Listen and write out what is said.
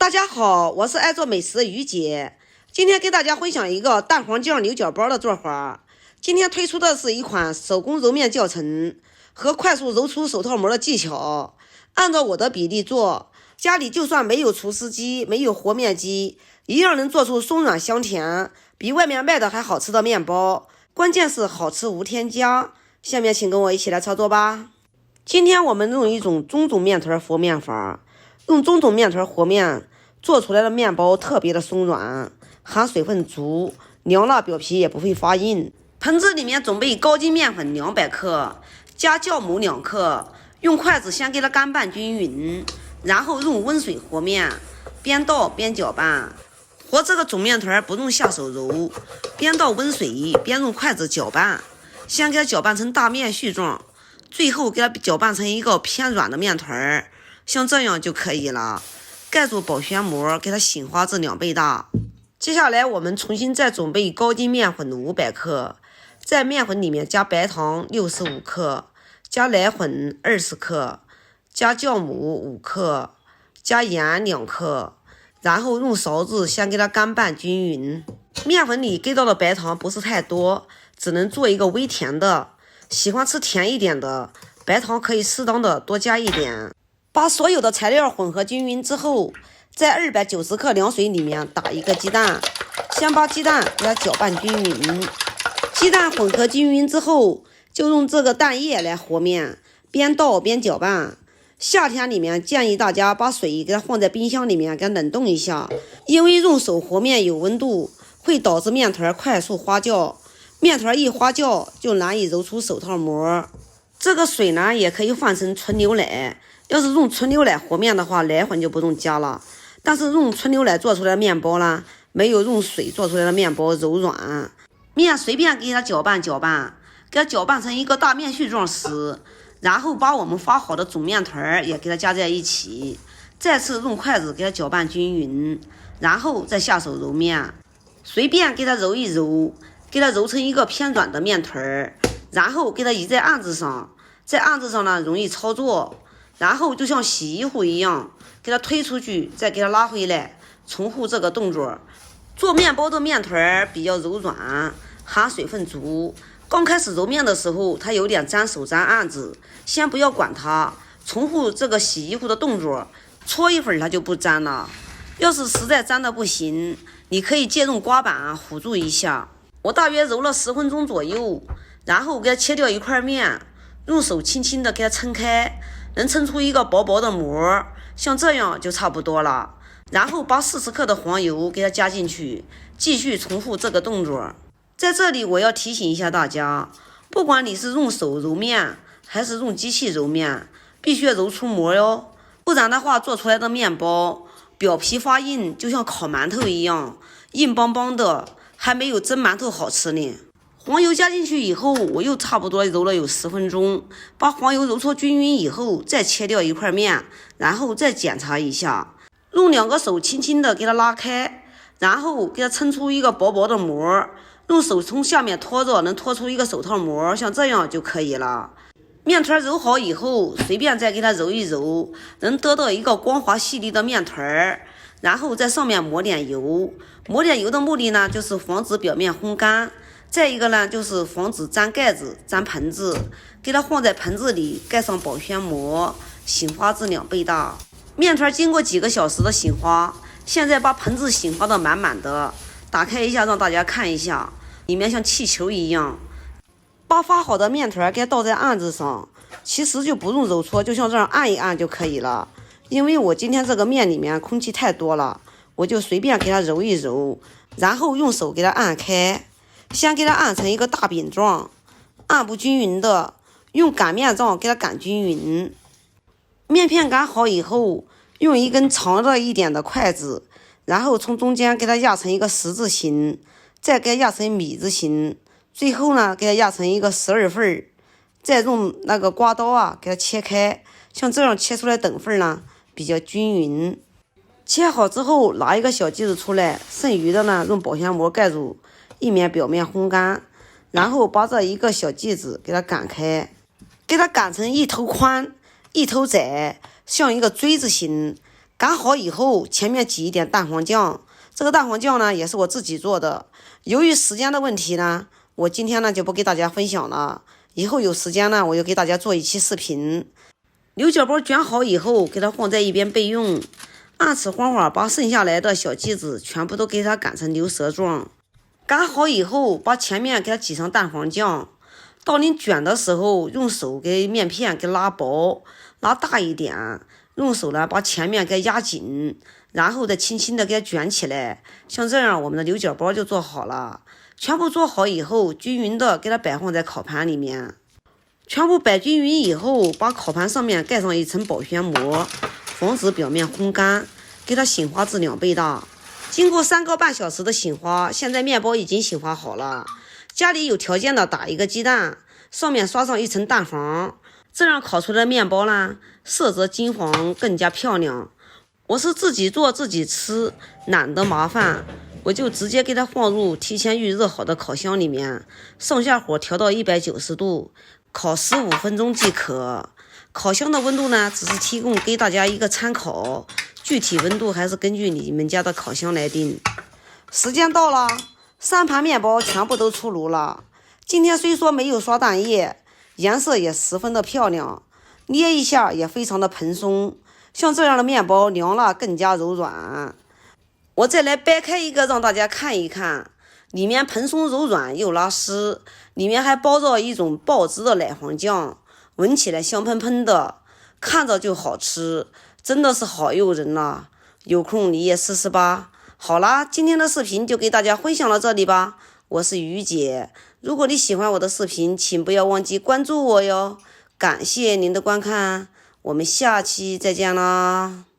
大家好，我是爱做美食的于姐，今天给大家分享一个蛋黄酱牛角包的做法。今天推出的是一款手工揉面教程和快速揉出手套膜的技巧，按照我的比例做，家里就算没有厨师机，没有和面机，一样能做出松软香甜，比外面卖的还好吃的面包。关键是好吃无添加。下面请跟我一起来操作吧。今天我们用一种中种面团和面法，用中种面团和面做出来的面包特别的松软，含水分足，凉辣表皮也不会发硬。盆子里面准备高筋面粉200克，加酵母2克，用筷子先给它干拌均匀，然后用温水和面，边倒边搅拌。和这个种面团不用下手揉，边倒温水边用筷子搅拌，先给它搅拌成大面絮状，最后给它搅拌成一个偏软的面团，像这样就可以了。盖住保鲜膜，给它醒发至2倍大。接下来我们重新再准备高筋面粉500克，在面粉里面加白糖65克，加奶粉20克，加酵母5克，加盐2克，然后用勺子先给它干拌均匀。面粉里给到的白糖不是太多，只能做一个微甜的，喜欢吃甜一点的，白糖可以适当的多加一点。把所有的材料混合均匀之后，在290克凉水里面打一个鸡蛋，先把鸡蛋给它搅拌均匀。鸡蛋混合均匀之后，就用这个蛋液来和面，边倒边搅拌。夏天里面建议大家把水给它放在冰箱里面给它冷冻一下，因为用手和面有温度，会导致面团快速发酵，面团一发酵就难以揉出手套膜。这个水呢也可以换成纯牛奶，要是用纯牛奶和面的话，奶粉就不用加了。但是用纯牛奶做出来的面包呢，没有用水做出来的面包柔软。面随便给它搅拌搅拌，给它搅拌成一个大面絮状时，然后把我们发好的种面团也给它加在一起，再次用筷子给它搅拌均匀，然后再下手揉面，随便给它揉一揉，给它揉成一个偏软的面团，然后给它移在案子上，在案子上呢容易操作，然后就像洗衣服一样，给它推出去，再给它拉回来，重复这个动作。做面包的面团比较柔软，含水分足。刚开始揉面的时候，它有点粘手粘案子，先不要管它，重复这个洗衣服的动作，搓一会儿它就不粘了。要是实在粘的不行，你可以借用刮板辅助一下。我大约揉了10分钟左右，然后给它切掉一块面，用手轻轻的给它撑开，能撑出一个薄薄的膜，像这样就差不多了。然后把40克的黄油给它加进去，继续重复这个动作。在这里我要提醒一下大家，不管你是用手揉面还是用机器揉面，必须要揉出膜哟，不然的话做出来的面包表皮发硬，就像烤馒头一样，硬邦邦的，还没有蒸馒头好吃呢。黄油加进去以后，我又差不多揉了有10分钟，把黄油揉搓均匀以后，再切掉一块面，然后再检查一下，用2个手轻轻的给它拉开，然后给它撑出一个薄薄的膜，用手从下面拖着，能拖出一个手套膜，像这样就可以了。面团揉好以后，随便再给它揉一揉，能得到一个光滑细腻的面团，然后在上面抹点油。抹点油的目的呢，就是防止表面烘干，再一个呢，就是防止粘盖子、粘盆子。给它放在盆子里，盖上保鲜膜，醒发至2倍大。面团经过几个小时的醒发，现在把盆子醒发的满满的，打开一下让大家看一下，里面像气球一样。把发好的面团给它倒在案子上，其实就不用揉搓，就像这样按一按就可以了。因为我今天这个面里面空气太多了，我就随便给它揉一揉，然后用手给它按开，先给它按成一个大饼状，按不均匀的，用擀面杖给它擀均匀。面片擀好以后，用一根长的一点的筷子，然后从中间给它压成一个十字形，再给它压成米字形，最后呢给它压成一个12份，再用那个刮刀啊给它切开，像这样切出来等份呢比较均匀。切好之后拿一个小剂子出来，剩余的呢用保鲜膜盖住，以免表面烘干，然后把这一个小剂子给它擀开，给它擀成一头宽一头窄，像一个锥子形，擀好以后，前面挤一点蛋黄酱。这个蛋黄酱呢，也是我自己做的。由于时间的问题呢，我今天呢就不给大家分享了。以后有时间呢，我就给大家做一期视频。牛角包卷好以后，给它放在一边备用。按此方法，把剩下来的小鸡子全部都给它擀成牛舌状。擀好以后，把前面给它挤上蛋黄酱。到你卷的时候，用手给面片给拉薄，拉大一点。用手呢，把前面给压紧，然后再轻轻的给它卷起来。像这样，我们的牛角包就做好了。全部做好以后，均匀的给它摆放在烤盘里面。全部摆均匀以后，把烤盘上面盖上一层保鲜膜，防止表面烘干，给它醒化至2倍大。经过3个半小时的醒化，现在面包已经醒化好了。家里有条件的打一个鸡蛋，上面刷上一层蛋黄，这样烤出来的面包呢，色泽金黄，更加漂亮。我是自己做自己吃，懒得麻烦，我就直接给它放入提前预热好的烤箱里面，上下火调到190度，烤15分钟即可。烤箱的温度呢，只是提供给大家一个参考，具体温度还是根据你们家的烤箱来定。时间到了，3盘面包全部都出炉了。今天虽说没有刷蛋液，颜色也十分的漂亮，捏一下也非常的蓬松。像这样的面包凉了更加柔软。我再来掰开一个让大家看一看，里面蓬松柔软又拉丝，里面还包着一种爆汁的奶黄酱，闻起来香喷喷的，看着就好吃，真的是好诱人呐。有空你也试试吧。好啦，今天的视频就给大家分享到这里吧。我是于姐，如果你喜欢我的视频，请不要忘记关注我哟。感谢您的观看，我们下期再见啦。